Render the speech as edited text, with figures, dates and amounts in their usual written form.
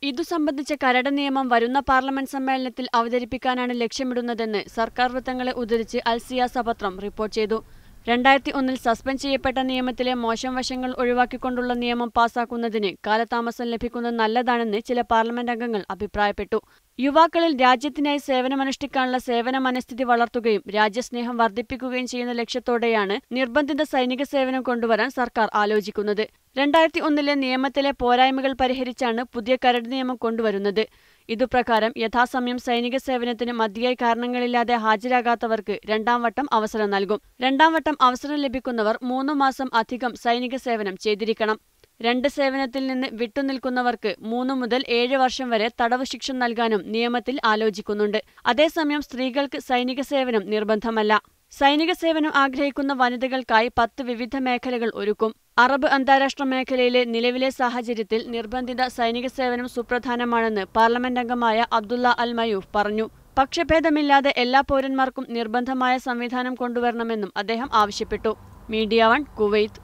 ഇതു സംബന്ധിച്ച കരട് നിയമം വരുന്ന പാർലമെന്റ് സമ്മേളനത്തിൽ അവതരിപ്പിക്കാനാണ് ലക്ഷ്യമിടുന്നതെന്ന് സർക്കാർ വൃത്തങ്ങളെ ഉദ്ധരിച്ച് അൽ സിയാസ പത്രം റിപ്പോർട്ട് ചെയ്തു. 2001 സസ്പെൻഡ് ചെയ്യപ്പെട്ട നിയമത്തിലെ മോശം വശങ്ങൾ ഒഴിവാക്കിക്കൊണ്ടുള്ള നിയമം പാസാക്കുന്നതിന് കാലതാമസം ലഭിക്കുന്നത് നല്ലതാണെന്ന് ചില പാർലമെന്റ് അംഗങ്ങൾ അഭിപ്രായപ്പെട്ടു. യുവാക്കളിൽ രാജ്യത്തിനായി സേവനമനുഷ്ഠിക്കാനുള്ള സേവന മനസ്ഥിതി വളർത്തുകയും രാജ്യസ്നേഹം വർദ്ധിപ്പിക്കുകയും ചെയ്യുന്ന ലക്ഷ്യത്തോടെയാണ് നിർബന്ധിത സൈനിക സേവനം കൊണ്ടുവരാൻ സർക്കാർ ആലോചിക്കുന്നത്. 2001 നിയമത്തിലെ പോരായ്മകൾ പരിഹരിച്ചാണ് പുതിയ കരട് നിയമം കൊണ്ടുവരുന്നത്. ഇതുപ്രകാരം യഥാസമയം സൈനിക സേവനത്തിന് മതിയായ കാരണങ്ങളില്ലാതെ ഹാജരാകാത്തവർക്ക് രണ്ടാം വട്ടം അവസരം നൽകും. രണ്ടാം വട്ടം അവസരം ലഭിക്കുന്നവർ 3 മാസം അധികം സൈനിക സേവനം ചെയ്തിരിക്കണം. 2 സേവനത്തിൽ നിന്ന് വിട്ടുനിൽക്കുന്നവർക്ക് 3 മുതൽ 7 വർഷം വരെ തടവ് ശിക്ഷ നൽകാനും നിയമത്തിൽ ആലോചിക്കുന്നുണ്ട്. അതേസമയം സ്ത്രീകൾക്ക് സൈനിക സേവനം നിർബന്ധമല്ല. സൈനിക സേവനം ആഗ്രഹിക്കുന്ന വനിതകൾക്കായി 10 വിവിധ മേഖലകൾ ഒരുക്കും. അറബ് അന്താരാഷ്ട്ര മേഖലയിലെ നിലവിലെ സാഹചര്യത്തിൽ നിർബന്ധിത സൈനിക സേവനം സുപ്രധാനമാണെന്ന് പാർലമെന്റ് അംഗമായ അബ്ദുള്ള അൽ മയൂഫ് പറഞ്ഞു. പക്ഷഭേദമില്ലാതെ എല്ലാ പൗരന്മാർക്കും നിർബന്ധമായ സംവിധാനം കൊണ്ടുവരണമെന്നും അദ്ദേഹം ആവശ്യപ്പെട്ടു. Media 1 Kuwait.